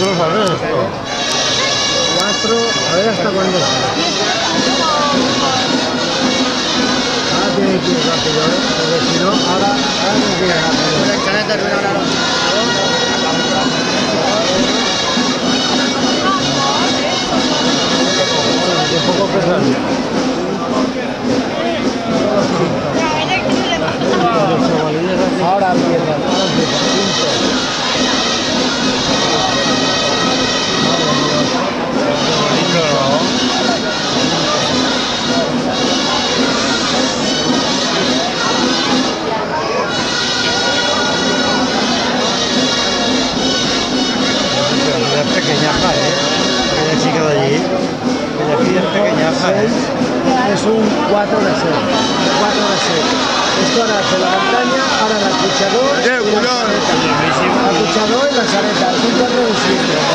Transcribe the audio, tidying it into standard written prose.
lo sabes esto. 4, a ver hasta cuándo. Ahora tiene que ir rápido, porque si no, ahora tiene que ir rápido. Un poco pesado. Ahora empieza. 5. Pequeñaja, aquella chica de allí, aquella aquí es pequeñaja, es un 4 de 6, 4 de 6. Esto ahora hace la montaña, ahora el acuchador y la saleta. El acuchador y la saleta, es un 4 de 7.